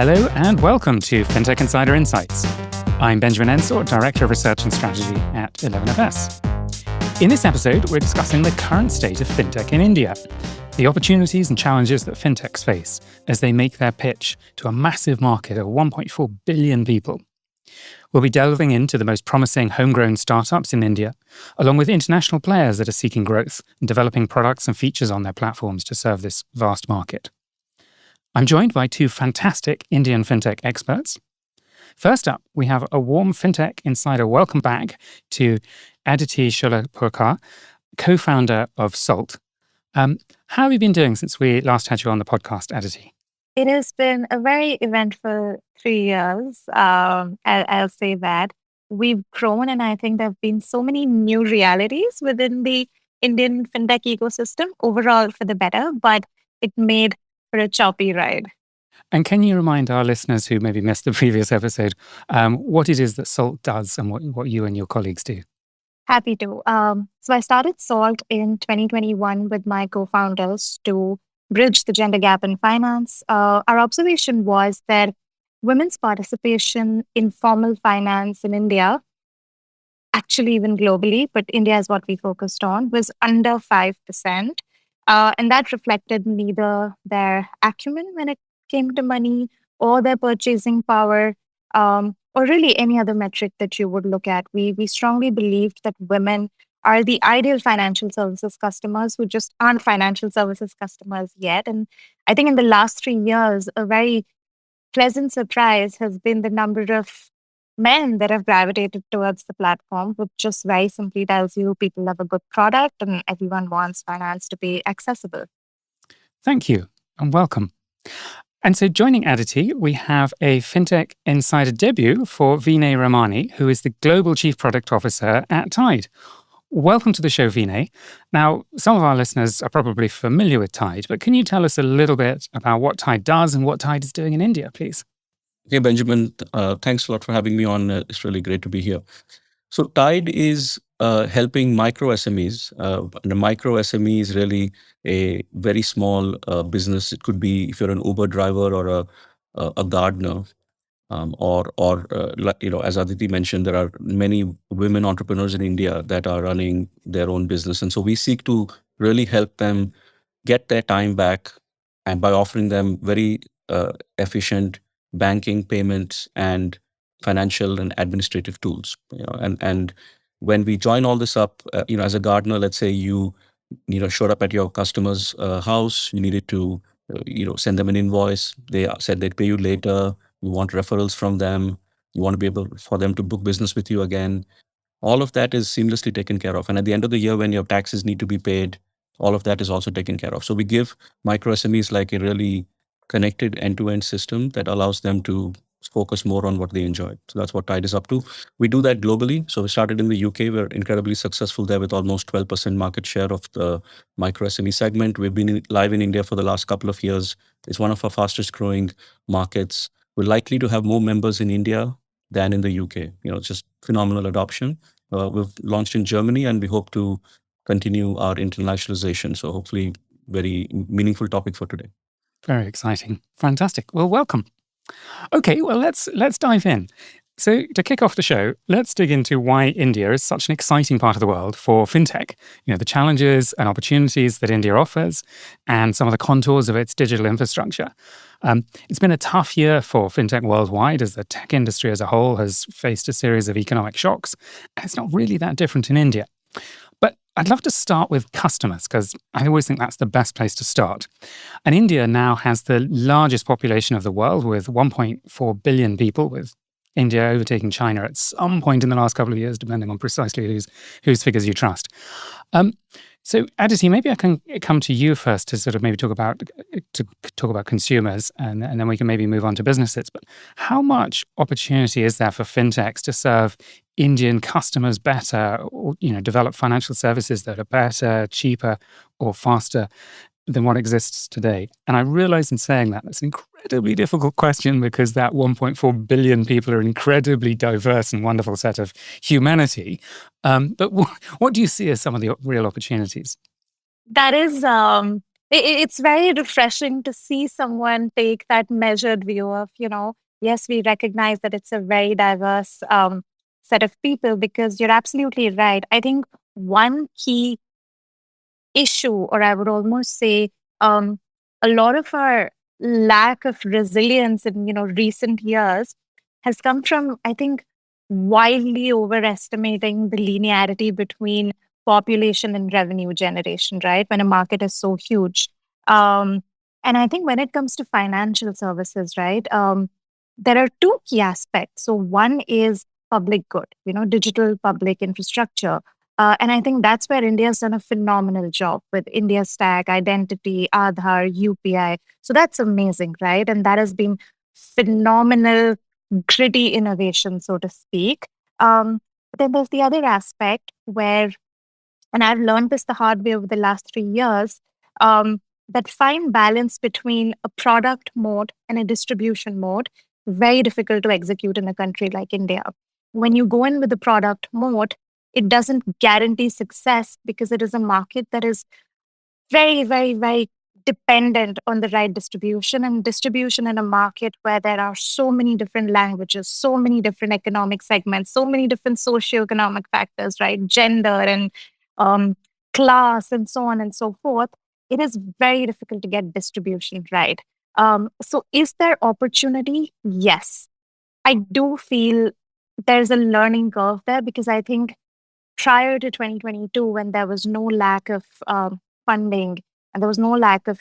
Hello and welcome to Fintech Insider Insights. I'm Benjamin Ensor, Director of Research and Strategy at 11FS. In this episode, we're discussing the current state of fintech in India, the opportunities and challenges that fintechs face as they make their pitch to a massive market of 1.4 billion people. We'll be delving into the most promising homegrown startups in India, along with international players that are seeking growth and developing products and features on their platforms to serve this vast market. I'm joined by two fantastic Indian fintech experts. First up, we have a warm Fintech Insider welcome back to Aditi Sholapurkar, co-founder of Salt. How have you been doing since we last had you on the podcast, Aditi? It has been a very eventful 3 years. I'll say that. We've grown, and I think there have been so many new realities within the Indian fintech ecosystem, overall for the better, but it made for a choppy ride. And can you remind our listeners who maybe missed the previous episode what it is that Salt does and what you and your colleagues do? Happy to. So I started Salt in 2021 with my co-founders to bridge the gender gap in finance. Our observation was that women's participation in formal finance in India, actually even globally, but India is what we focused on, was under 5%. And that reflected neither their acumen when it came to money or their purchasing power, or really any other metric that you would look at. We strongly believed that women are the ideal financial services customers who just aren't financial services customers yet. And I think in the last 3 years, a very pleasant surprise has been the number of men that have gravitated towards the platform, which just very simply tells you people have a good product and everyone wants finance to be accessible. Thank you and welcome. And so joining Aditi, we have a Fintech Insider debut for Vinay Ramani, who is the Global Chief Product Officer at Tide. Welcome to the show, Vinay. Now, some of our listeners are probably familiar with Tide, but can you tell us a little bit about what Tide does and what Tide is doing in India, please? Hey, Benjamin, thanks a lot for having me on. It's really great to be here. So Tide is helping micro SMEs. And a micro SME is really a very small business. It could be if you're an Uber driver or a gardener, as Aditi mentioned, there are many women entrepreneurs in India that are running their own business, and so we seek to really help them get their time back, and by offering them very efficient banking, payments, and financial and administrative tools. And when we join all this up, as a gardener, let's say you showed up at your customer's house, you needed to send them an invoice. They said they'd pay you later. You want referrals from them. You want to be able for them to book business with you again. All of that is seamlessly taken care of. And at the end of the year, when your taxes need to be paid, all of that is also taken care of. So we give micro SMEs like a really connected end-to-end system that allows them to focus more on what they enjoy. So that's what Tide is up to. We do that globally. So we started in the UK. We're incredibly successful there with almost 12% market share of the micro SME segment. We've been live in India for the last couple of years. It's one of our fastest growing markets. We're likely to have more members in India than in the UK. It's just phenomenal adoption. We've launched in Germany and we hope to continue our internationalization. So hopefully very meaningful topic for today. Very exciting. Fantastic. Well, welcome. Okay, well, let's dive in. So to kick off the show, let's dig into why India is such an exciting part of the world for fintech. The challenges and opportunities that India offers and some of the contours of its digital infrastructure. It's been a tough year for fintech worldwide as the tech industry as a whole has faced a series of economic shocks. And it's not really that different in India. But I'd love to start with customers because I always think that's the best place to start. And India now has the largest population of the world with 1.4 billion people, with India overtaking China at some point in the last couple of years, depending on precisely whose figures you trust. So Aditi, maybe I can come to you first to sort of maybe talk about consumers, and then we can maybe move on to businesses. But how much opportunity is there for fintechs to serve Indian customers better, or develop financial services that are better, cheaper, or faster than what exists today? And I realize in saying that that's an incredibly difficult question because that 1.4 billion people are an incredibly diverse and wonderful set of humanity. But what do you see as some of the real opportunities? That is It's very refreshing to see someone take that measured view of, yes, we recognize that it's a very diverse set of people, because you're absolutely right. I think one key issue, or I would almost say, um, a lot of our lack of resilience in recent years has come from, I think, wildly overestimating the linearity between population and revenue generation, right? When a market is so huge. Um, and I think when it comes to financial services, right, there are two key aspects. So one is public good, digital public infrastructure. And I think that's where India's done a phenomenal job with India Stack, Identity, Aadhaar, UPI. So that's amazing, right? And that has been phenomenal, gritty innovation, so to speak. But then there's the other aspect where, and I've learned this the hard way over the last 3 years, that fine balance between a product mode and a distribution mode, very difficult to execute in a country like India. When you go in with the product mode, it doesn't guarantee success, because it is a market that is very, very, very dependent on the right distribution, and distribution in a market where there are so many different languages, so many different economic segments, so many different socioeconomic factors, right? Gender and um, class, and so on and so forth. It is very difficult to get distribution right. So, is there opportunity? Yes. I do feel there's a learning curve there, because I think prior to 2022, when there was no lack of funding and there was no lack of,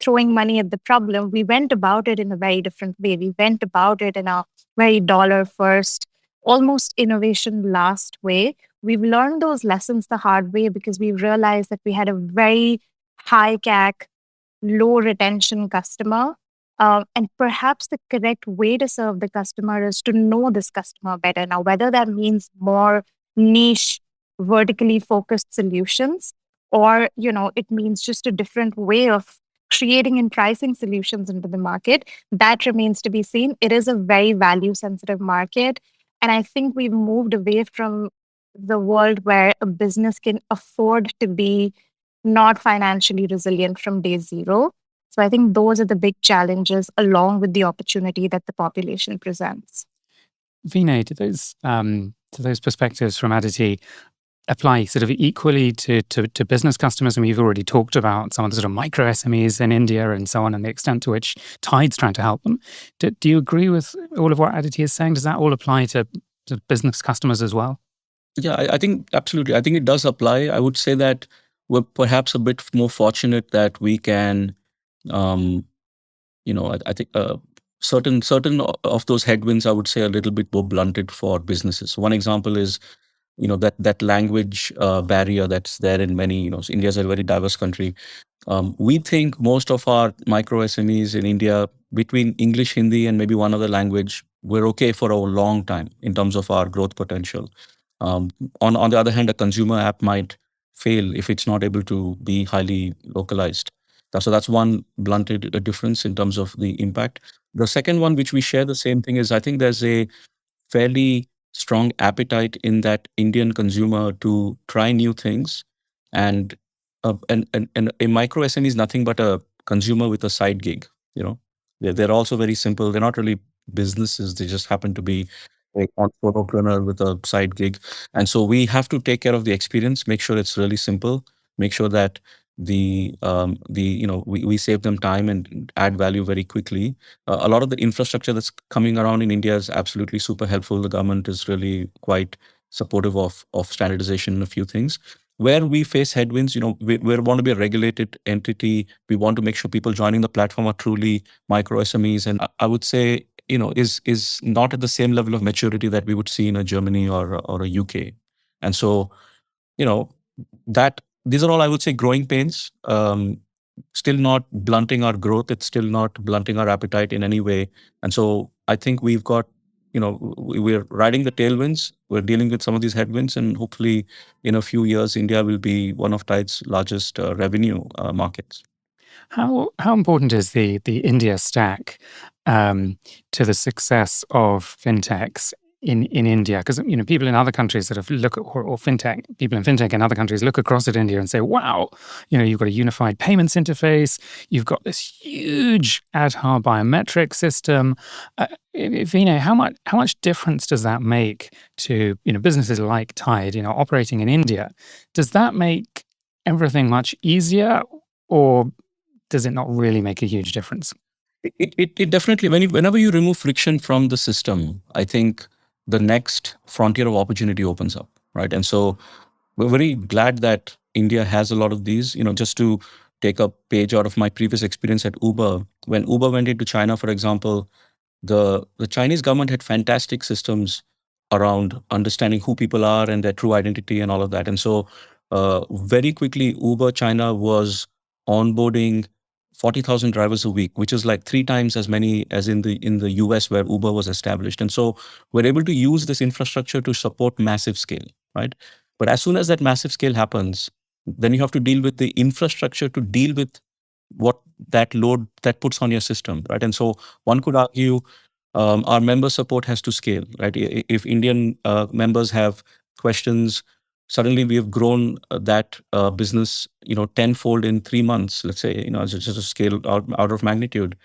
throwing money at the problem, we went about it in a very different way. We went about it in a very dollar first, almost innovation last way. We've learned those lessons the hard way, because we realized that we had a very high CAC, low retention customer. And perhaps the correct way to serve the customer is to know this customer better. Now, whether that means more niche, vertically focused solutions, or it means just a different way of creating and pricing solutions into the market, that remains to be seen. It is a very value sensitive market, and I think we've moved away from the world where a business can afford to be not financially resilient from day zero. So I think those are the big challenges, along with the opportunity that the population presents. Vinay, do those perspectives from Aditi apply sort of equally to business customers? And we've already talked about some of the sort of micro SMEs in India and so on, and the extent to which Tide's trying to help them. Do you agree with all of what Aditi is saying? Does that all apply to business customers as well? Yeah, I think absolutely. I think it does apply. I would say that we're perhaps a bit more fortunate that we can, um, I think certain of those headwinds, I would say, a little bit more blunted for businesses. One example is, that language barrier that's there in many. India is a very diverse country. We think most of our micro SMEs in India, between English, Hindi, and maybe one other language, we're okay for a long time in terms of our growth potential. On the other hand, a consumer app might fail if it's not able to be highly localized. So that's one blunted difference in terms of the impact. The second one, which we share the same thing, is I think there's a fairly strong appetite in that Indian consumer to try new things, and and a micro SME is nothing but a consumer with a side gig. They're also very simple. They're not really businesses. They just happen to be a entrepreneur with a side gig, and so we have to take care of the experience, make sure it's really simple, make sure that we save them time and add value very quickly. A lot of the infrastructure that's coming around in India is absolutely super helpful. The government is really quite supportive of standardization in a few things. Where we face headwinds, we want to be a regulated entity. We want to make sure people joining the platform are truly micro SMEs, and I would say, is not at the same level of maturity that we would see in a Germany or a UK. And so, you know, that these are all, I would say, growing pains. Still not blunting our growth. It's still not blunting our appetite in any way. And so I think we've got, we're riding the tailwinds. We're dealing with some of these headwinds, and hopefully, in a few years, India will be one of Tide's largest revenue markets. How important is the India stack to the success of fintechs in India? Because people in other countries sort of look at, or fintech people in fintech in other countries look across at India and say, "Wow, you've got a unified payments interface, you've got this huge Aadhaar biometric system." Vinay, how much difference does that make to businesses like Tide, operating in India? Does that make everything much easier, or does it not really make a huge difference? It definitely, whenever you remove friction from the system, I think the next frontier of opportunity opens up, right? And so we're very glad that India has a lot of these. Just to take a page out of my previous experience at Uber, when Uber went into China, for example, the Chinese government had fantastic systems around understanding who people are and their true identity and all of that. And so very quickly, Uber China was onboarding 40,000 drivers a week, which is like 3 times as many as in the US where Uber was established. And so we're able to use this infrastructure to support massive scale, right? But as soon as that massive scale happens, then you have to deal with the infrastructure to deal with what that load that puts on your system, right? And so one could argue our member support has to scale, right? If Indian members have questions, suddenly we have grown that business, tenfold in 3 months, let's say, as just a scale out of magnitude.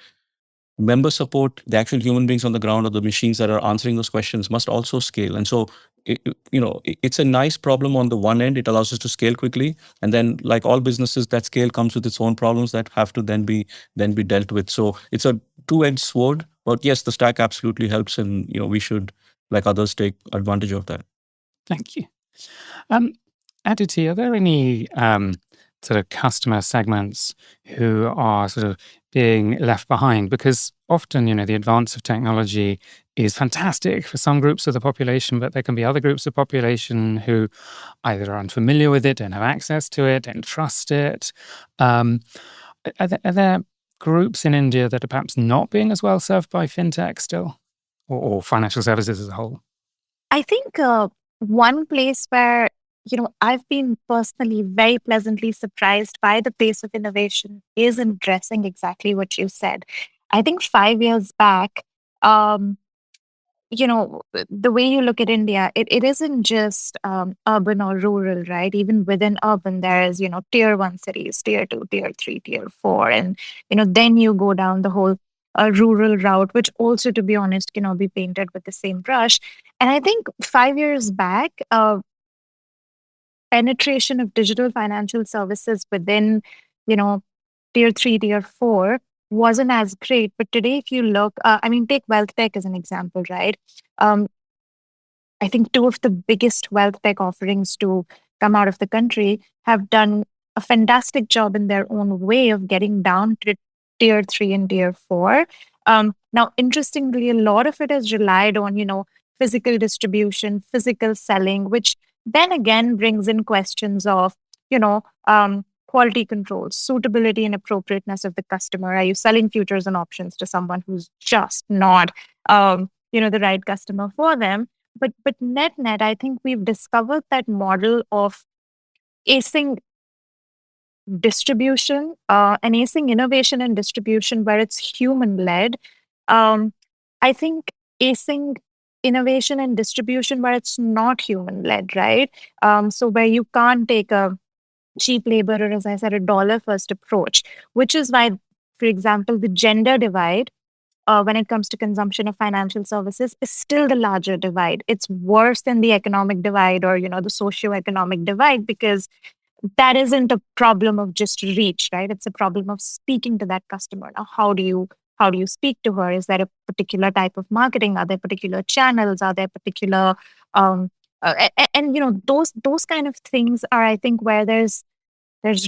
Member support, the actual human beings on the ground or the machines that are answering those questions must also scale. And so, it's a nice problem on the one end. It allows us to scale quickly. And then, like all businesses, that scale comes with its own problems that have to then be dealt with. So it's a two-edged sword. But yes, the stack absolutely helps. And, we should, like others, take advantage of that. Thank you. Aditi, are there any sort of customer segments who are sort of being left behind? Because often, the advance of technology is fantastic for some groups of the population, but there can be other groups of population who either are unfamiliar with it, don't have access to it, don't trust it. Are there groups in India that are perhaps not being as well served by fintech still, or financial services as a whole? I think one place where I've been personally very pleasantly surprised by the pace of innovation is in addressing exactly what you said. I think 5 years back, the way you look at India, it isn't just urban or rural, right? Even within urban, there's, tier one cities, tier two, tier three, tier four. And, then you go down the whole rural route, which also, to be honest, cannot be painted with the same brush. And I think 5 years back, penetration of digital financial services within, you know, tier three, tier four wasn't as great. But today, if you look, take wealth tech as an example, right? Um, I think two of the biggest wealth tech offerings to come out of the country have done a fantastic job in their own way of getting down to tier three and tier four. Now, interestingly, a lot of it has relied on, physical distribution, physical selling, which then again brings in questions of, quality control, suitability and appropriateness of the customer. Are you selling futures and options to someone who's just not, the right customer for them? But net, I think we've discovered that model of acing distribution and acing innovation and distribution where it's human led. I think acing innovation and distribution where it's not human led, right? So where you can't take a cheap labor or, as I said, a dollar first approach, which is why, for example, the gender divide when it comes to consumption of financial services is still the larger divide. It's worse than the economic divide or, the socio-economic divide, because that isn't a problem of just reach, right? It's a problem of speaking to that customer. Now, how do you speak to her? Is there a particular type of marketing? Are there particular channels? Are there particular and those kind of things are, I think, where there's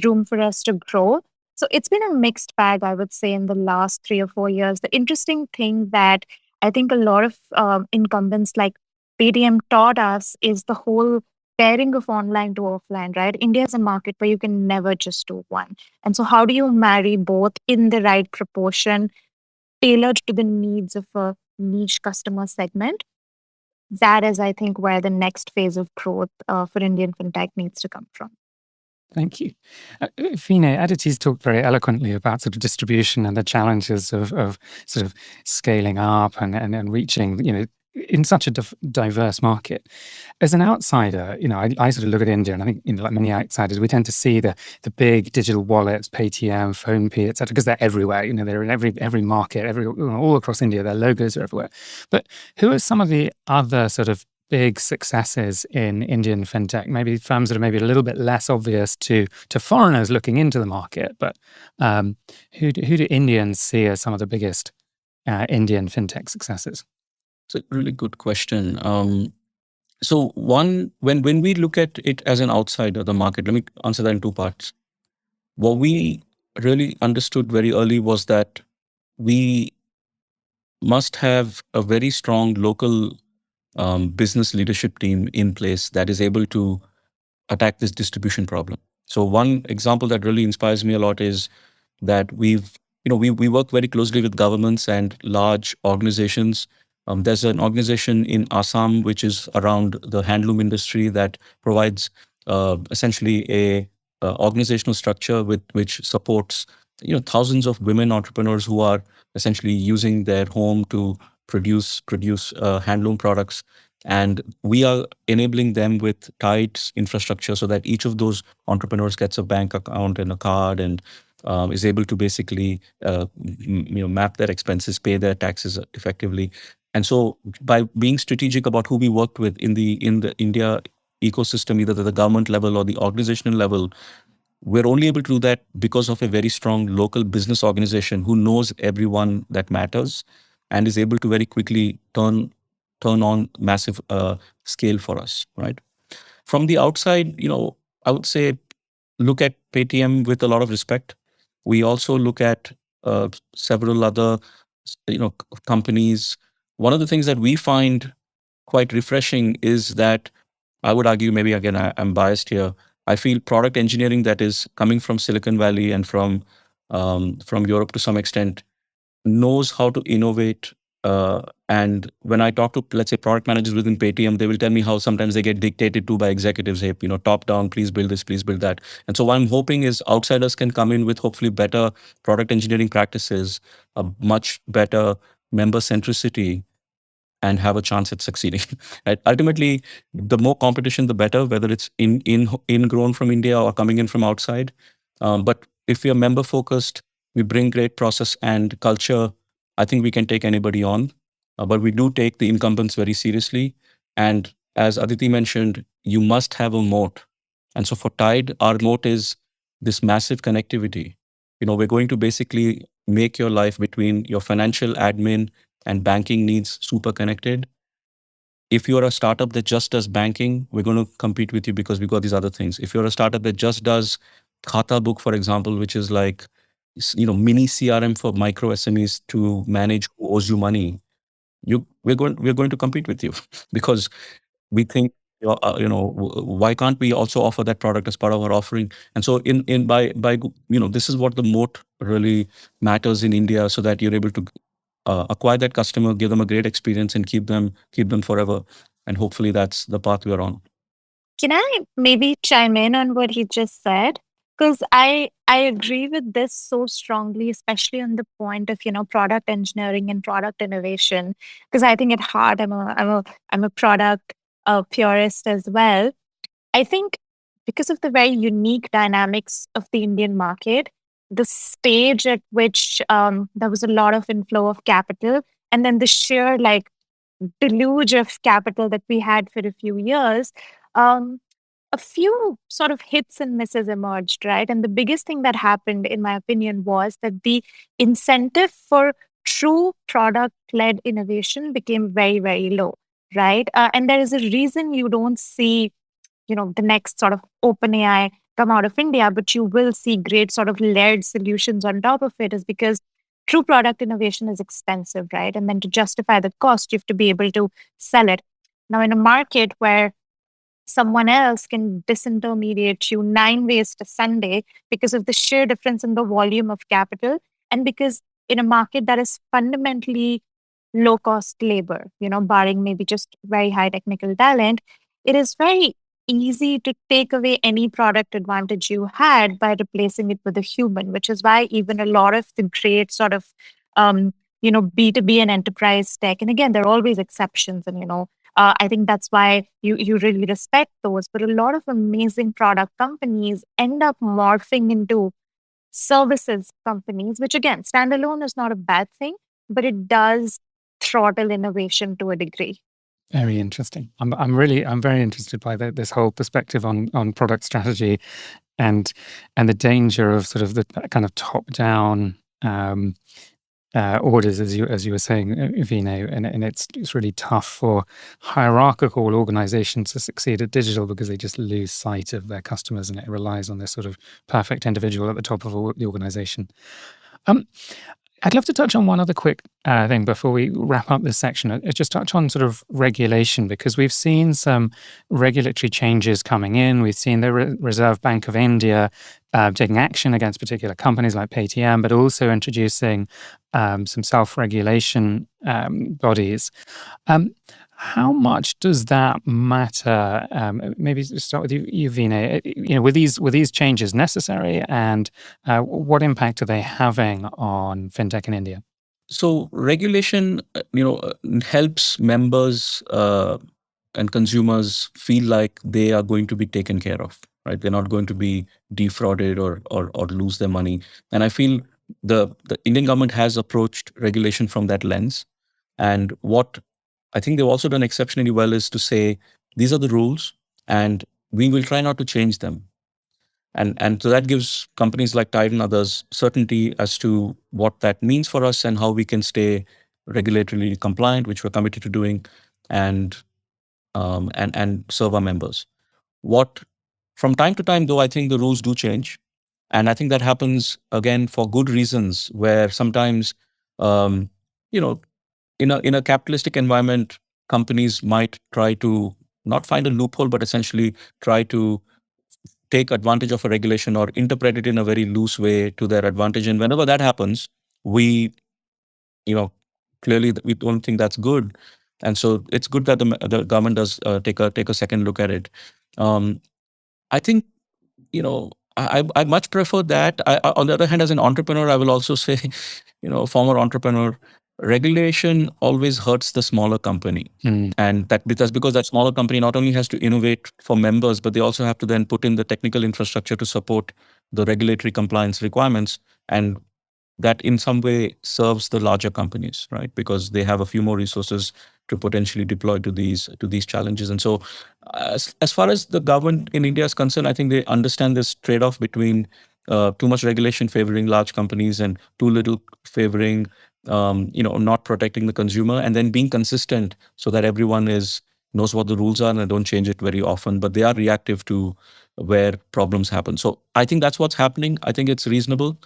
room for us to grow. So it's been a mixed bag, I would say, in the last 3 or 4 years. The interesting thing that I think a lot of incumbents like Paytm taught us is the whole pairing of online to offline, right? India is a market where you can never just do one. And so how do you marry both in the right proportion, tailored to the needs of a niche customer segment? That is, I think, where the next phase of growth for Indian fintech needs to come from. Thank you. Vinay, Aditi's talked very eloquently about sort of distribution and the challenges of sort of scaling up and reaching, in such a diverse market. As an outsider, I sort of look at India, and I think, like many outsiders, we tend to see the big digital wallets, Paytm, PhonePe, etc., because they're everywhere. They're in every market, all across India. Their logos are everywhere. But who are some of the other sort of big successes in Indian fintech? Maybe firms that are maybe a little bit less obvious to foreigners looking into the market, but who do Indians see as some of the biggest Indian fintech successes? It's a really good question. So one, when we look at it as an outsider, the market, let me answer that in two parts. What we really understood very early was that we must have a very strong local business leadership team in place that is able to attack this distribution problem. So one example that really inspires me a lot is that we work very closely with governments and large organizations. There's an organization in Assam which is around the handloom industry that provides essentially a organizational structure with which supports thousands of women entrepreneurs who are essentially using their home to produce handloom products, and we are enabling them with tight infrastructure so that each of those entrepreneurs gets a bank account and a card and is able to basically map their expenses, pay their taxes effectively. And so by being strategic about who we worked with in the India ecosystem, either at the government level or the organizational level, we're only able to do that because of a very strong local business organization who knows everyone that matters and is able to very quickly turn on massive scale for us, right? From the outside, I would say look at Paytm with a lot of respect. We also look at several other, companies. One of the things that we find quite refreshing is that I would argue, maybe again, I'm biased here. I feel product engineering that is coming from Silicon Valley and from Europe to some extent knows how to innovate. And when I talk to, let's say, product managers within Paytm, they will tell me how sometimes they get dictated to by executives. Hey, top down, please build this, please build that. And so what I'm hoping is outsiders can come in with hopefully better product engineering practices, a much better member centricity, and have a chance at succeeding. Right? Ultimately, the more competition, the better, whether it's ingrown from India or coming in from outside. But if we are member focused, we bring great process and culture, I think we can take anybody on. But we do take the incumbents very seriously. And as Aditi mentioned, you must have a moat. And so for Tide, our moat is this massive connectivity. We're going to basically make your life between your financial admin and banking needs super connected. If you're a startup that just does banking, we're going to compete with you because we got these other things. If you're a startup that just does Khata Book, for example, which is like mini CRM for micro SMEs to manage who owes you money, we're going to compete with you because we think why can't we also offer that product as part of our offering? And so in by this is what the moat really matters in India, so that you're able to acquire that customer, give them a great experience, and keep them forever. And hopefully that's the path we're on. Can I maybe chime in on what he just said? Because I agree with this so strongly, especially on the point of product engineering and product innovation. Because I think at heart I'm a product purist as well. I think because of the very unique dynamics of the Indian market, the stage at which there was a lot of inflow of capital, and then the sheer deluge of capital that we had for a few years, um, a few sort of hits and misses emerged, right? And the biggest thing that happened, in my opinion, was that the incentive for true product led innovation became very, very low, right? And there is a reason you don't see the next sort of OpenAI come out of India, but you will see great sort of layered solutions on top of it, is because true product innovation is expensive, right? And then to justify the cost, you have to be able to sell it. Now, in a market where someone else can disintermediate you 9 ways to Sunday because of the sheer difference in the volume of capital, and because in a market that is fundamentally low cost labor, barring maybe just very high technical talent, it is very easy to take away any product advantage you had by replacing it with a human, which is why even a lot of the great sort of B2B and enterprise tech. And again, there are always exceptions. And, I think that's why you really respect those. But a lot of amazing product companies end up morphing into services companies, which again, standalone is not a bad thing, but it does throttle innovation to a degree. Very interesting. I'm very interested by this whole perspective on product strategy and the danger of sort of the kind of top down orders, as you were saying, Vinay, and it's really tough for hierarchical organizations to succeed at digital because they just lose sight of their customers, and it relies on this sort of perfect individual at the top of the organization. I'd love to touch on one other quick thing before we wrap up this section. Just touch on sort of regulation, because we've seen some regulatory changes coming in. We've seen the Reserve Bank of India taking action against particular companies like Paytm, but also introducing some self-regulation bodies. How much does that matter? Maybe start with you, Vinay. Were these changes necessary, and what impact are they having on fintech in India? So regulation, helps members and consumers feel like they are going to be taken care of, right? They're not going to be defrauded or lose their money. And I feel the Indian government has approached regulation from that lens. And what I think they've also done exceptionally well is to say, these are the rules and we will try not to change them. And so that gives companies like Tide and others certainty as to what that means for us and how we can stay regulatorily compliant, which we're committed to doing, and serve our members. What From time to time, though, I think the rules do change, and I think that happens again for good reasons. Where sometimes, um, you know, in a capitalistic environment, companies might try to not find a loophole, but essentially try to take advantage of a regulation or interpret it in a very loose way to their advantage. And whenever that happens, we, clearly we don't think that's good. And so it's good that the government does take a second look at it. Um, I think, I much prefer that. On the other hand, as an entrepreneur, I will also say, former entrepreneur, regulation always hurts the smaller company. And that because that smaller company not only has to innovate for members, but they also have to then put in the technical infrastructure to support the regulatory compliance requirements. And that in some way serves the larger companies, right? Because they have a few more resources to potentially deploy to these challenges. And so, as far as the government in India is concerned, I think they understand this trade-off between too much regulation favoring large companies and too little favoring, not protecting the consumer, and then being consistent so that everyone knows what the rules are and they don't change it very often. But they are reactive to where problems happen. So I think that's what's happening. I think it's reasonable.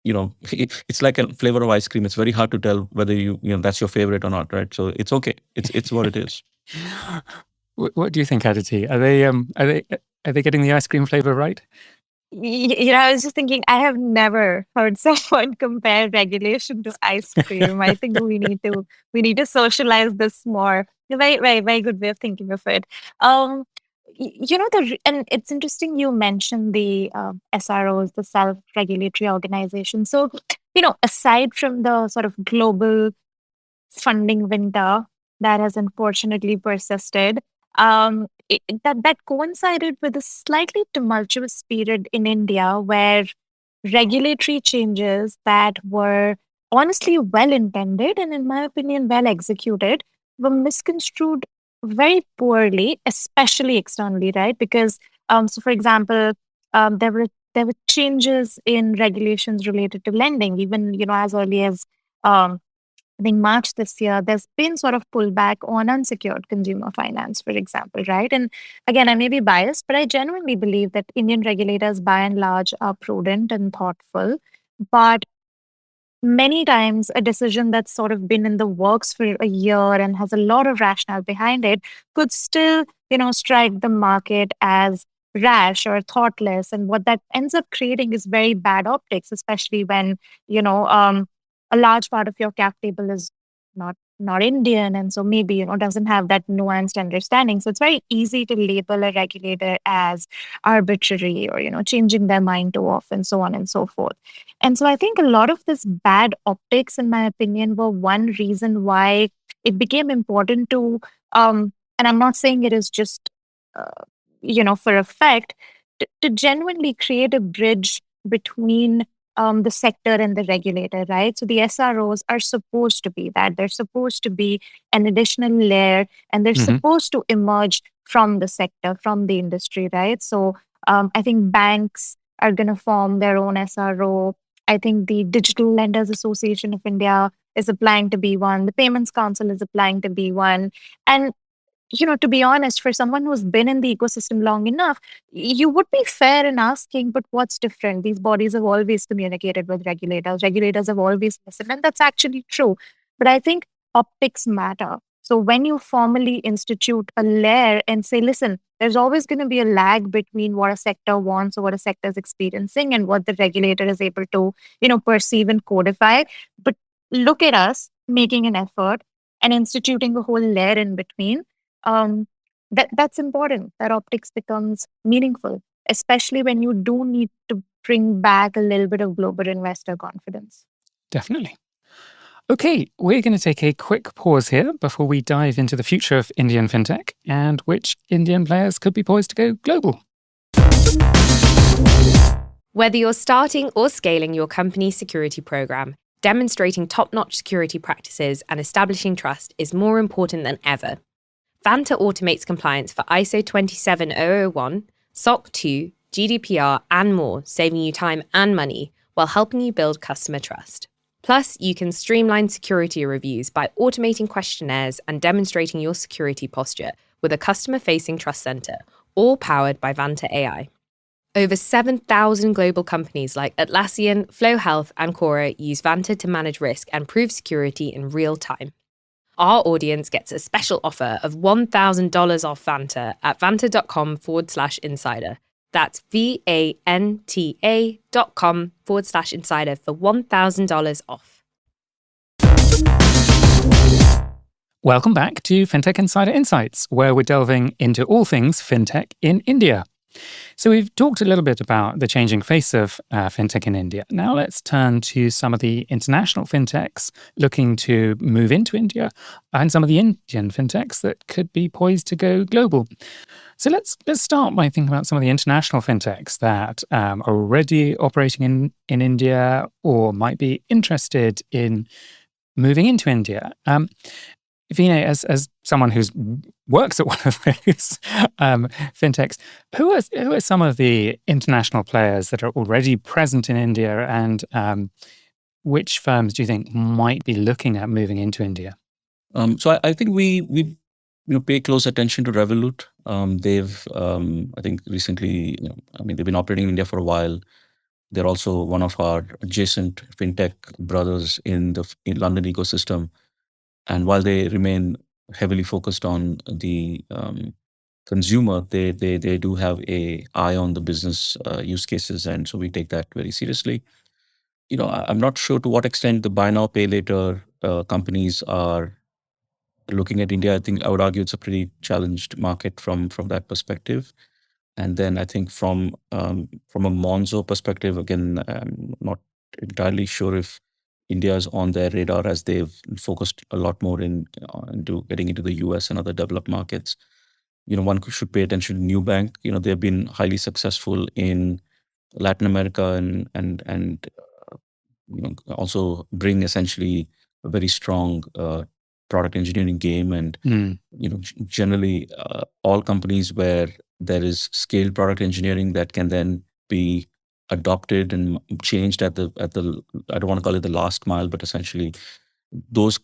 It's like a flavor of ice cream. It's very hard to tell whether that's your favorite or not, right? So it's okay. It's what it is. What do you think, Aditi? Are they getting the ice cream flavor right? I was just thinking, I have never heard someone compare regulation to ice cream. I think we need to socialize this more. A very, very, very good way of thinking of it. And it's interesting you mentioned the SROs, the self-regulatory organizations. So, aside from the sort of global funding winter that has unfortunately persisted, that coincided with a slightly tumultuous period in India where regulatory changes that were honestly well intended and, in my opinion, well executed were misconstrued very poorly, especially externally, right? Because, so for example, there were changes in regulations related to lending, even as early as I think March this year. There's been sort of pullback on unsecured consumer finance, for example, right? And again, I may be biased, but I genuinely believe that Indian regulators, by and large, are prudent and thoughtful. But many times a decision that's sort of been in the works for a year and has a lot of rationale behind it could still, strike the market as rash or thoughtless. And what that ends up creating is very bad optics, especially when, a large part of your cap table is not not Indian, and so maybe doesn't have that nuanced understanding. So it's very easy to label a regulator as arbitrary or changing their mind too often, so on and so forth. And so I think a lot of this bad optics, in my opinion, were one reason why it became important to and I'm not saying it is just for effect, to genuinely create a bridge between the sector and the regulator, right? So the SROs are supposed to be that. They're supposed to be an additional layer, and they're Hmm. supposed to emerge from the sector, from the industry, right? So I think banks are going to form their own SRO. I think the Digital Lenders Association of India is applying to be one. The Payments Council is applying to be one. And to be honest, for someone who's been in the ecosystem long enough, you would be fair in asking, but what's different? These bodies have always communicated with regulators. Regulators have always listened, and that's actually true. But I think optics matter. So when you formally institute a layer and say, listen, there's always going to be a lag between what a sector wants or what a sector is experiencing and what the regulator is able to, perceive and codify. But look at us making an effort and instituting a whole layer in between. um, that's important. That optics becomes meaningful, especially when you do need to bring back a little bit of global investor confidence. Definitely. Okay, we're going to take a quick pause here before we dive into the future of Indian fintech and which Indian players could be poised to go global. Whether you're starting or scaling your company's security program, demonstrating top-notch security practices and establishing trust is more important than ever. Vanta automates compliance for ISO 27001, SOC 2, GDPR, and more, saving you time and money while helping you build customer trust. Plus, you can streamline security reviews by automating questionnaires and demonstrating your security posture with a customer-facing trust center, all powered by Vanta AI. Over 7,000 global companies like Atlassian, Flow Health, and Quora use Vanta to manage risk and prove security in real time. Our audience gets a special offer of $1,000 off Vanta at vanta.com/insider. That's VANTA.com/insider for $1,000 off. Welcome back to Fintech Insider Insights, where we're delving into all things fintech in India. So we've talked a little bit about the changing face of fintech in India. Now let's turn to some of the international fintechs looking to move into India and some of the Indian fintechs that could be poised to go global. So let's start by thinking about some of the international fintechs that are already operating in India or might be interested in moving into India. Vinay, as someone who's works at one of those fintechs, who are some of the international players that are already present in India, and which firms do you think might be looking at moving into India? So I think we pay close attention to Revolut. They've I think recently, they've been operating in India for a while. They're also one of our adjacent fintech brothers in the London ecosystem. And while they remain heavily focused on the consumer, they do have a eye on the business use cases, and so we take that very seriously. I'm not sure to what extent the buy now pay later companies are looking at India. I think I would argue it's a pretty challenged market from that perspective. And then I think from a Monzo perspective, again, I'm not entirely sure if India is on their radar, as they've focused a lot more into getting into the US and other developed markets. One should pay attention to Nubank. They've been highly successful in Latin America and also bring essentially a very strong product engineering game. And generally, all companies where there is scaled product engineering that can then be adopted and changed at the I don't want to call it the last mile, but essentially those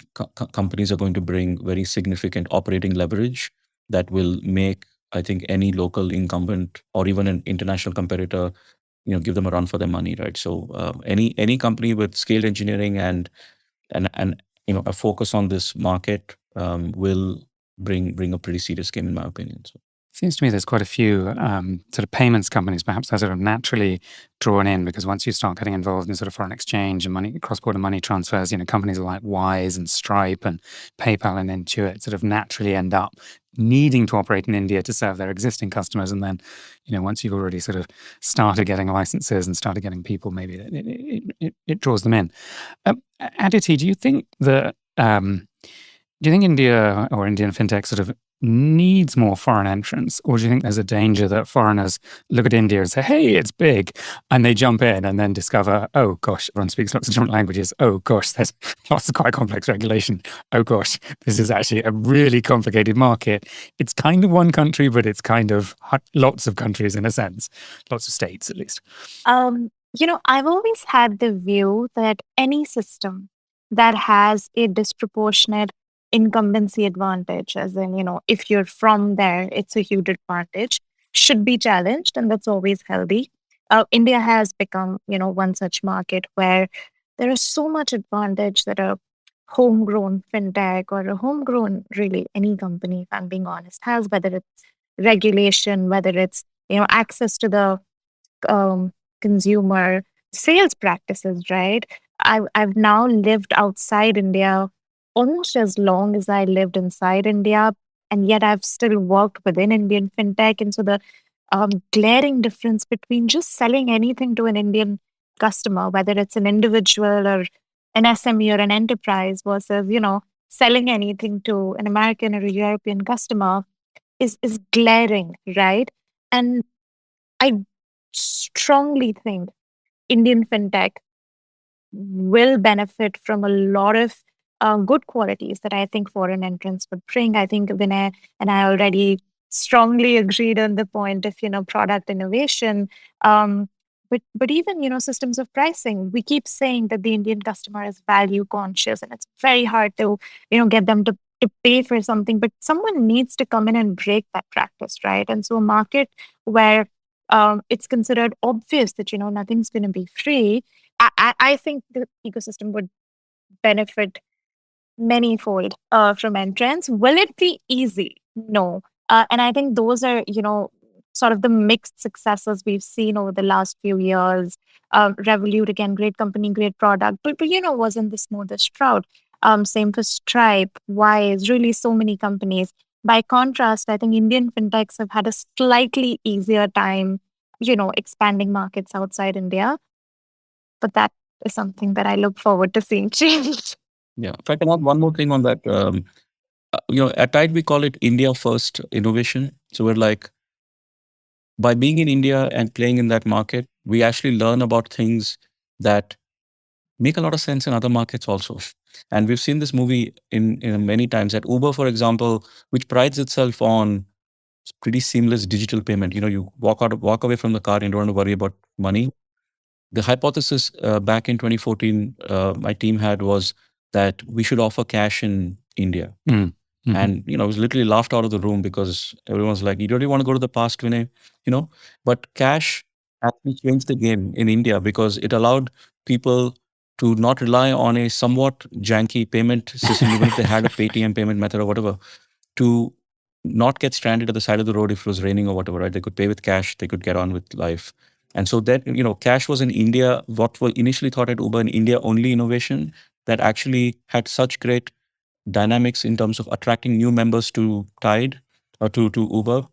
companies are going to bring very significant operating leverage that will make, I think, any local incumbent or even an international competitor, give them a run for their money, right? So any company with scaled engineering and a focus on this market will bring a pretty serious game, in my opinion. So. Seems to me there's quite a few sort of payments companies, perhaps they're sort of naturally drawn in because once you start getting involved in sort of foreign exchange and money, cross-border money transfers, companies like Wise and Stripe and PayPal and Intuit sort of naturally end up needing to operate in India to serve their existing customers. And then, once you've already sort of started getting licenses and started getting people, maybe it draws them in. Aditi, do you think that India or Indian fintech sort of needs more foreign entrants, or do you think there's a danger that foreigners look at India and say, "Hey, it's big," and they jump in and then discover, "Oh gosh, everyone speaks lots of different languages. Oh gosh, there's lots of quite complex regulation. Oh gosh, this is actually a really complicated market. It's kind of one country, but it's kind of lots of countries in a sense, lots of states at least." I've always had the view that any system that has a disproportionate incumbency advantage, as in, if you're from there, it's a huge advantage, should be challenged, and that's always healthy. India has become, one such market where there is so much advantage that a homegrown fintech or a homegrown, really, any company, if I'm being honest, has, whether it's regulation, whether it's, access to the consumer sales practices, right? I've now lived outside India almost as long as I lived inside India, and yet I've still worked within Indian fintech. And so the glaring difference between just selling anything to an Indian customer, whether it's an individual or an SME or an enterprise, versus selling anything to an American or a European customer is glaring, right? And I strongly think Indian fintech will benefit from a lot of good qualities that I think foreign entrants would bring. I think Vinay and I already strongly agreed on the point of product innovation, but even systems of pricing. We keep saying that the Indian customer is value conscious, and it's very hard to get them to pay for something. But someone needs to come in and break that practice, right? And so a market where it's considered obvious that nothing's going to be free. I think the ecosystem would benefit manyfold from entrance. Will it be easy? No. And I think those are, sort of the mixed successes we've seen over the last few years. Revolut, again, great company, great product, but wasn't the smoothest route. Same for Stripe, Wise, really so many companies. By contrast, I think Indian fintechs have had a slightly easier time, expanding markets outside India. But that is something that I look forward to seeing change. Yeah. If I can add one more thing on that, at Tide we call it India first innovation. So we're like, by being in India and playing in that market, we actually learn about things that make a lot of sense in other markets also. And we've seen this movie in many times. At Uber, for example, which prides itself on pretty seamless digital payment. You walk away from the car and you don't have to worry about money. The hypothesis back in 2014 my team had was that we should offer cash in India. Mm-hmm. And, I was literally laughed out of the room because everyone's like, you really want to go to the past, Vinay? But cash actually changed the game in India because it allowed people to not rely on a somewhat janky payment system, even if they had a Paytm payment method or whatever, to not get stranded at the side of the road if it was raining or whatever, right? They could pay with cash, they could get on with life. And so that, cash was in India, what was initially thought at Uber an India only innovation that actually had such great dynamics in terms of attracting new members to Tide or to Uber,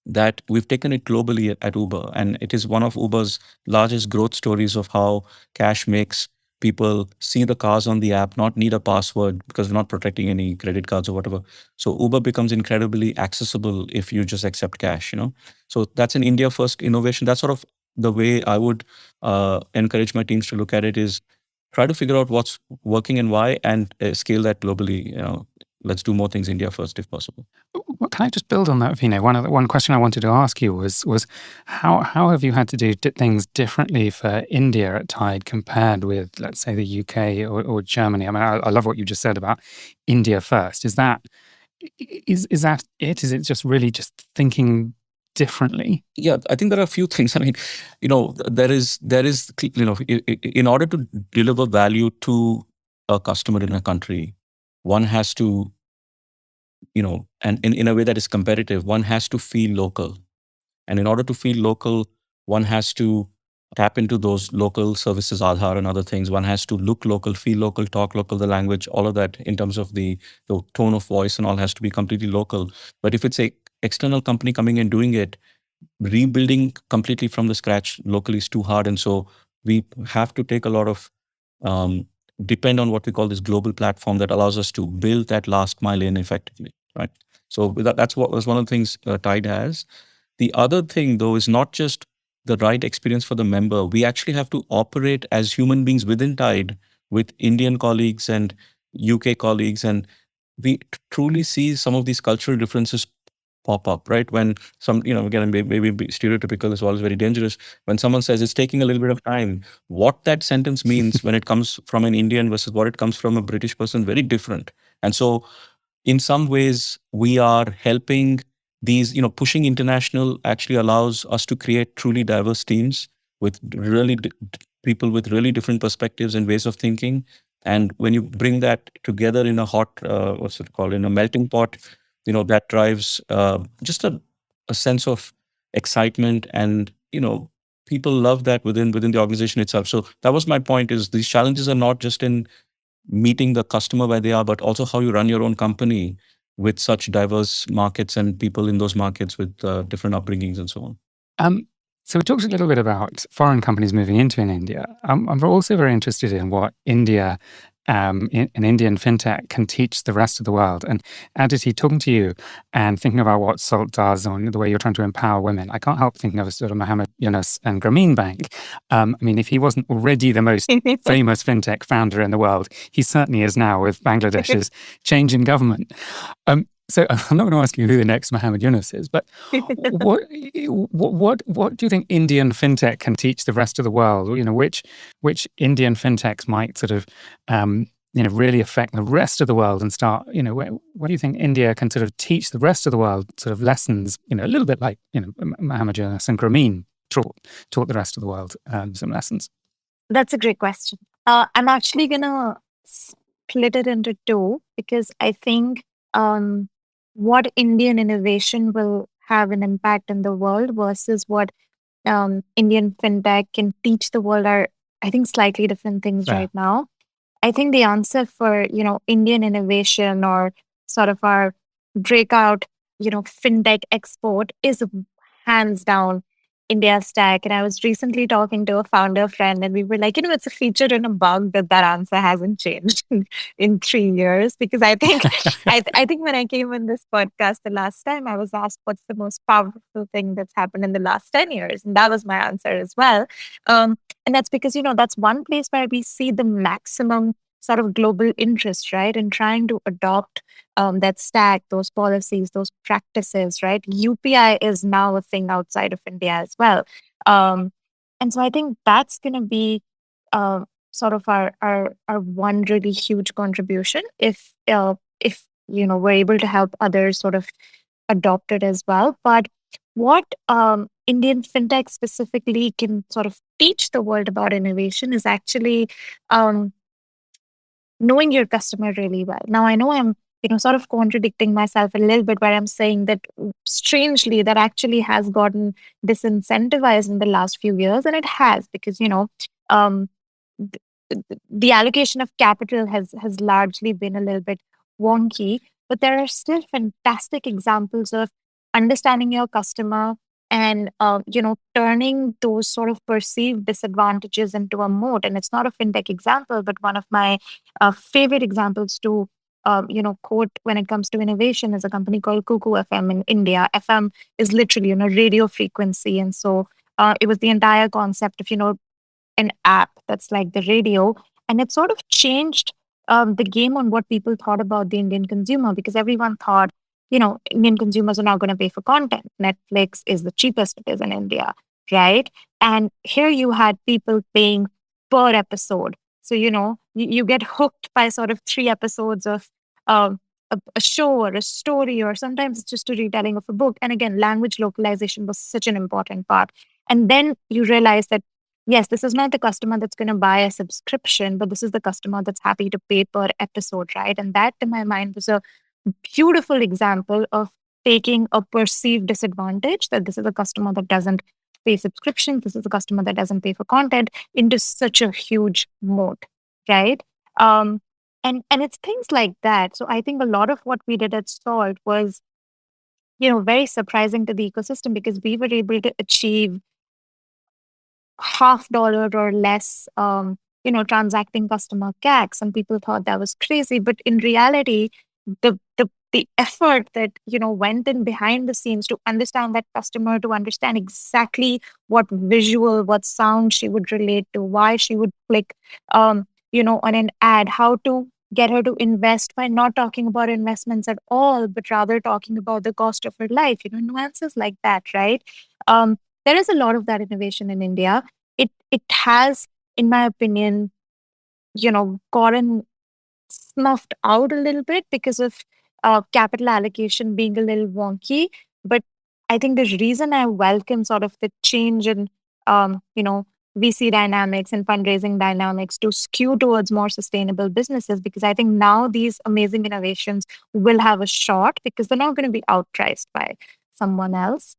that we've taken it globally at Uber. And it is one of Uber's largest growth stories of how cash makes people see the cars on the app, not need a password because we're not protecting any credit cards or whatever. So Uber becomes incredibly accessible if you just accept cash, So that's an India first innovation. That's sort of the way I would encourage my teams to look at it, is try to figure out what's working and why, and scale that globally. Let's do more things India first if possible. Well, can I just build on that, Vinay? One question I wanted to ask you was how have you had to do things differently for India at Tide compared with, let's say, the UK or Germany? I mean, I love what you just said about India first. Is that it? Is it just really just thinking differently? Yeah, I think there are a few things. I mean, there is, in order to deliver value to a customer in a country, one has to and in a way that is competitive, one has to feel local. And in order to feel local, one has to tap into those local services, Aadhaar and other things. One has to look local, feel local, talk local, the language, all of that in terms of the tone of voice and all has to be completely local. But if it's a external company coming and doing it, rebuilding completely from the scratch locally is too hard. And so we have to take a lot of um, depend on what we call this global platform that allows us to build that last mile in effectively, right? So that's what was one of the things Tide has. The other thing, though, is not just the right experience for the member. We actually have to operate as human beings within Tide with Indian colleagues and UK colleagues, and we truly see some of these cultural differences pop up, right? When again, maybe stereotypical as well is very dangerous. When someone says it's taking a little bit of time, what that sentence means when it comes from an Indian versus what it comes from a British person, very different. And so in some ways, we are helping these, pushing international actually allows us to create truly diverse teams with really people with really different perspectives and ways of thinking. And when you bring that together in a hot, what's it called, in a melting pot, that drives just a sense of excitement. And, people love that within the organization itself. So that was my point, is these challenges are not just in meeting the customer where they are, but also how you run your own company with such diverse markets and people in those markets with different upbringings and so on. Um, so we talked a little bit about foreign companies moving into in India. I'm also very interested in what India, an Indian fintech, can teach the rest of the world. And Aditi, talking to you and thinking about what Salt does and the way you're trying to empower women, I can't help thinking of sort of Mohammed Yunus and Grameen Bank. I mean, if he wasn't already the most famous fintech founder in the world, he certainly is now with Bangladesh's change in government. So I'm not going to ask you who the next Mohammed Yunus is, but what do you think Indian fintech can teach the rest of the world? Which Indian fintechs might sort of really affect the rest of the world and start, what do you think India can sort of teach the rest of the world sort of lessons, a little bit like, Mohammed Yunus and Grameen taught the rest of the world some lessons? That's a great question. I'm actually going to split it into two, because I think what Indian innovation will have an impact in the world versus what Indian fintech can teach the world are, I think, slightly different things right now. I think the answer for, Indian innovation, or sort of our breakout, fintech export, is hands down India stack. And I was recently talking to a founder friend, and we were like, it's a feature and a bug that answer hasn't changed in 3 years. Because I think, I think when I came on this podcast the last time, I was asked what's the most powerful thing that's happened in the last 10 years. And that was my answer as well. And that's because, that's one place where we see the maximum sort of global interest, right? In trying to adopt that stack, those policies, those practices, right? UPI is now a thing outside of India as well. And so I think that's going to be sort of our one really huge contribution, if we're able to help others sort of adopt it as well. But what Indian fintech specifically can sort of teach the world about innovation is actually knowing your customer really well. Now, I know I'm sort of contradicting myself a little bit, where I'm saying that strangely that actually has gotten disincentivized in the last few years, and it has, because um, the allocation of capital has largely been a little bit wonky. But there are still fantastic examples of understanding your customer and turning those sort of perceived disadvantages into a moat. And it's not a fintech example, but one of my favorite examples to quote when it comes to innovation is a company called Cuckoo FM in India. FM is literally radio frequency, and so it was the entire concept of an app that's like the radio, and it sort of changed the game on what people thought about the Indian consumer, because everyone thought, Indian consumers are not going to pay for content. Netflix is the cheapest it is in India, right? And here you had people paying per episode. So, you get hooked by sort of 3 episodes of a show or a story, or sometimes it's just a retelling of a book. And again, language localization was such an important part. And then you realize that, yes, this is not the customer that's going to buy a subscription, but this is the customer that's happy to pay per episode, right? And that, in my mind, was a beautiful example of taking a perceived disadvantage, that this is a customer that doesn't pay subscription, this is a customer that doesn't pay for content, into such a huge moat, right? Um, and it's things like that. So I think a lot of what we did at Salt was, very surprising to the ecosystem, because we were able to achieve $half or less, transacting customer CAC. Some people thought that was crazy, but in reality, the effort that went in behind the scenes to understand that customer, to understand exactly what visual, what sound she would relate to, why she would click, on an ad, how to get her to invest by not talking about investments at all, but rather talking about the cost of her life, nuances like that, right? Um, there is a lot of that innovation in India. It has, in my opinion, gotten snuffed out a little bit because of capital allocation being a little wonky. But I think the reason I welcome sort of the change in, VC dynamics and fundraising dynamics to skew towards more sustainable businesses, because I think now these amazing innovations will have a shot, because they're not going to be outpriced by someone else.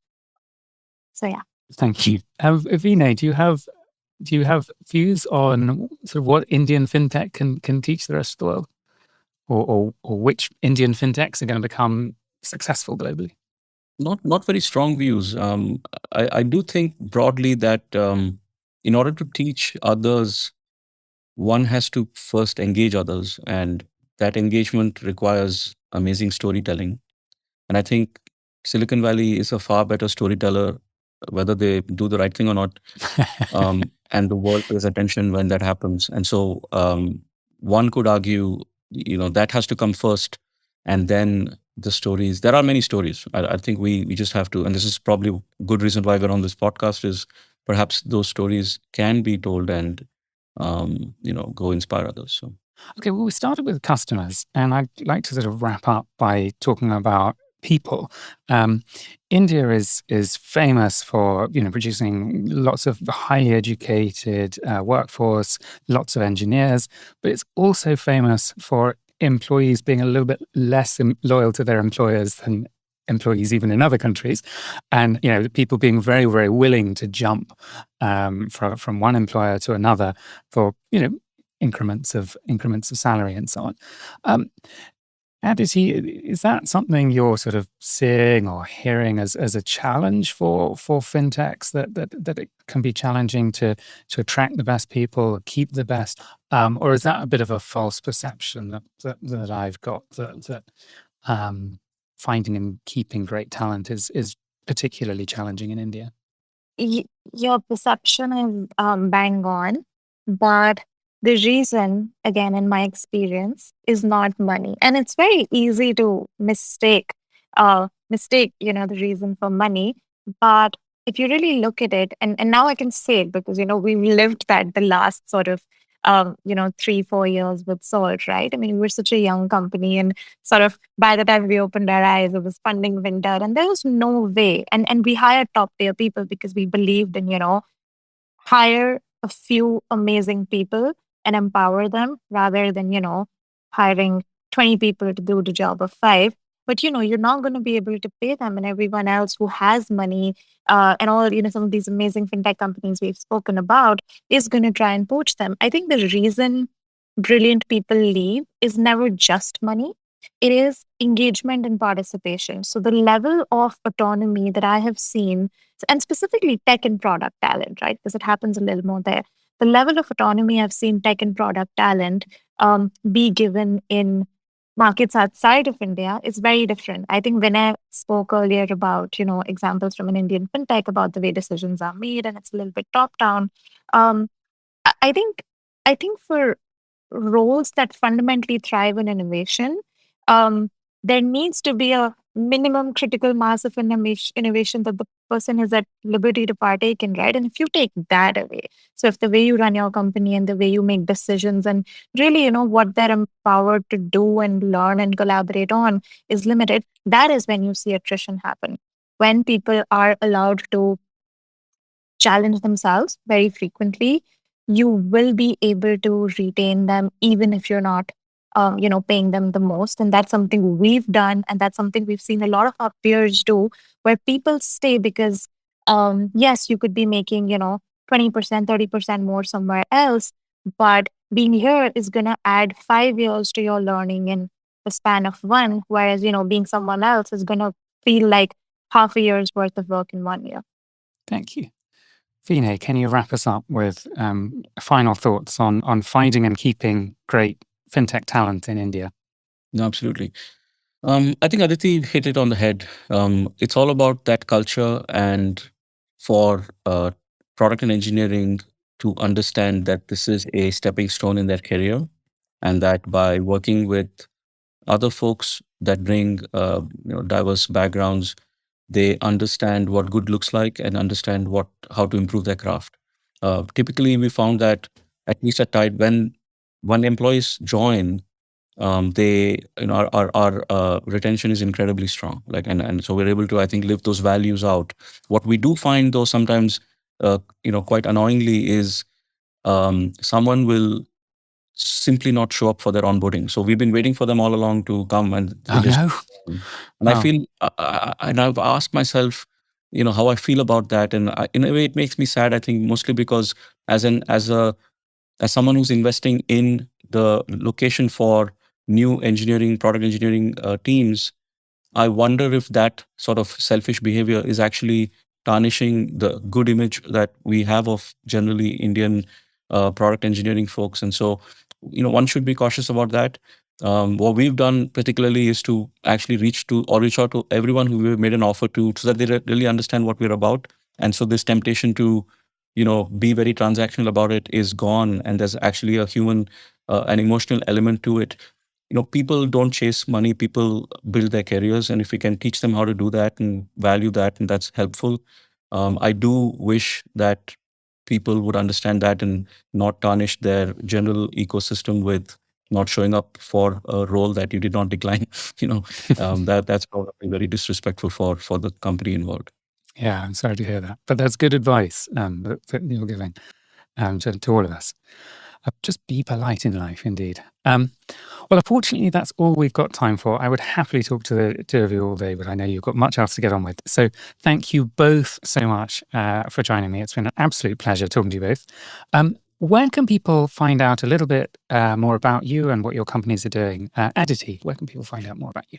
So yeah. Thank you. Vinay, do you have views on sort of what Indian fintech can teach the rest of the world, or which Indian fintechs are going to become successful globally? Not very strong views. I do think broadly that in order to teach others, one has to first engage others, and that engagement requires amazing storytelling. And I think Silicon Valley is a far better storyteller, whether they do the right thing or not. And the world pays attention when that happens. And so one could argue, that has to come first, and then the stories. There are many stories. I think we just have to, and this is probably a good reason why we're on this podcast, is perhaps those stories can be told and go inspire others. So. Okay, well, we started with customers, and I'd like to sort of wrap up by talking about people. India is famous for producing lots of highly educated workforce, lots of engineers, but it's also famous for employees being a little bit less loyal to their employers than employees even in other countries, and people being very, very willing to jump from one employer to another for increments of salary and so on. Aditi, is that something you're sort of seeing or hearing as a challenge for fintechs, that it can be challenging to attract the best people, keep the best, or is that a bit of a false perception that I've got, that finding and keeping great talent is particularly challenging in India? Your perception is bang on, but the reason, again, in my experience, is not money, and it's very easy to mistake, the reason for money. But if you really look at it, and now I can say it, because we lived that the last sort of 3-4 years with Salt, right? I mean, we're such a young company, and sort of by the time we opened our eyes, it was funding winter, and there was no way. And we hired top tier people because we believed in, hire a few amazing people and empower them, rather than, hiring 20 people to do the job of five. But you're not going to be able to pay them, and everyone else who has money, and all, some of these amazing fintech companies we've spoken about, is going to try and poach them. I think the reason brilliant people leave is never just money. It is engagement and participation. So the level of autonomy that I have seen, and specifically tech and product talent, right? Because it happens a little more there. The level of autonomy I've seen tech and product talent be given in markets outside of India is very different. I think Vinay spoke earlier about, examples from an Indian fintech about the way decisions are made, and it's a little bit top down. Um, I think for roles that fundamentally thrive in innovation, um, there needs to be a minimum critical mass of innovation that the person is at liberty to partake in, right? And if you take that away, so if the way you run your company and the way you make decisions, and really, what they're empowered to do and learn and collaborate on is limited, that is when you see attrition happen. When people are allowed to challenge themselves very frequently, you will be able to retain them, even if you're not paying them the most. And that's something we've done. And that's something we've seen a lot of our peers do, where people stay because, yes, you could be making, 20%, 30% more somewhere else. But being here is going to add 5 years to your learning in the span of one. Whereas, being someone else is going to feel like half a year's worth of work in 1 year. Thank you. Vinay, can you wrap us up with final thoughts on finding and keeping great fintech talent in India? No, absolutely. I think Aditi hit it on the head. It's all about that culture, and for product and engineering to understand that this is a stepping stone in their career, and that by working with other folks that bring diverse backgrounds, they understand what good looks like and understand how to improve their craft. Typically, we found that at least at Tide, when employees join, they our retention is incredibly strong. And so we're able to, I think, live those values out. What we do find though sometimes, quite annoyingly, is someone will simply not show up for their onboarding. So we've been waiting for them all along to come, and they just No. and I feel and I've asked myself, how I feel about that, and in a way it makes me sad. I think mostly because as someone who's investing in the location for new product engineering teams, I wonder if that sort of selfish behavior is actually tarnishing the good image that we have of generally Indian product engineering folks. And so, one should be cautious about that. What we've done particularly is to actually reach out to everyone who we've made an offer to, so that they really understand what we're about. And so this temptation to, be very transactional about it is gone. And there's actually a human, an emotional element to it. People don't chase money, people build their careers. And if we can teach them how to do that and value that, and that's helpful. I do wish that people would understand that and not tarnish their general ecosystem with not showing up for a role that you did not decline. That's probably very disrespectful for the company involved. Yeah, I'm sorry to hear that. But that's good advice that you're giving to all of us. Just be polite in life, indeed. Well, unfortunately, that's all we've got time for. I would happily talk to the two of you all day, but I know you've got much else to get on with. So thank you both so much for joining me. It's been an absolute pleasure talking to you both. Where can people find out a little bit more about you and what your companies are doing? Aditi, where can people find out more about you?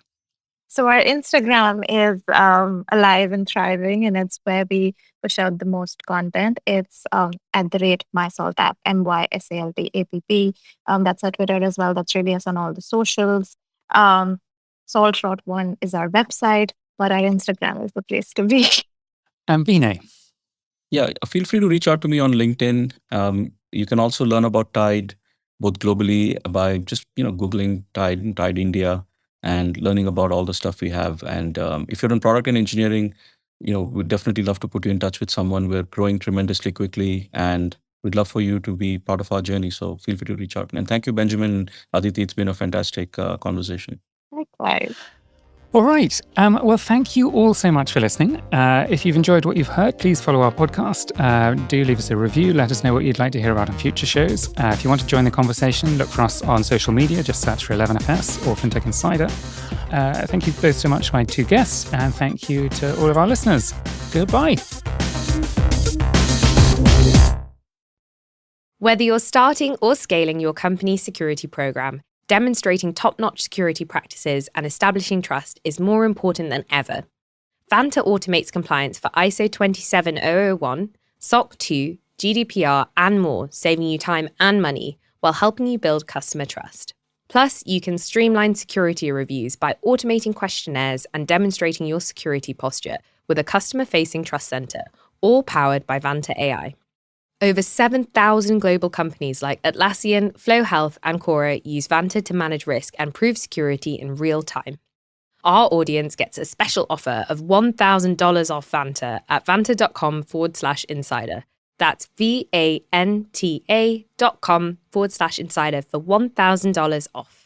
So our Instagram is alive and thriving, and it's where we push out the most content. It's @mysaltapp, MYSALTAPP. That's our Twitter as well. That's really us on all the socials. Salt.one is our website, but our Instagram is the place to be. And Vinay. Yeah, feel free to reach out to me on LinkedIn. You can also learn about Tide, both globally by just Googling Tide and Tide India, and learning about all the stuff we have. And if you're in product and engineering, we'd definitely love to put you in touch with someone. We're growing tremendously quickly, and we'd love for you to be part of our journey. So feel free to reach out. And thank you, Benjamin and Aditi. It's been a fantastic conversation. Likewise. All right. Well, thank you all so much for listening. If you've enjoyed what you've heard, please follow our podcast. Do leave us a review. Let us know what you'd like to hear about on future shows. If you want to join the conversation, look for us on social media. Just search for 11FS or Fintech Insider. Thank you both so much to my two guests, and thank you to all of our listeners. Goodbye. Whether you're starting or scaling your company's security program, demonstrating top-notch security practices and establishing trust is more important than ever. Vanta automates compliance for ISO 27001, SOC 2, GDPR, and more, saving you time and money while helping you build customer trust. Plus, you can streamline security reviews by automating questionnaires and demonstrating your security posture with a customer-facing trust center, all powered by Vanta AI. Over 7,000 global companies like Atlassian, Flow Health, and Quora use Vanta to manage risk and prove security in real time. Our audience gets a special offer of $1,000 off Vanta at vanta.com/insider. That's VANTA.com/insider for $1,000 off.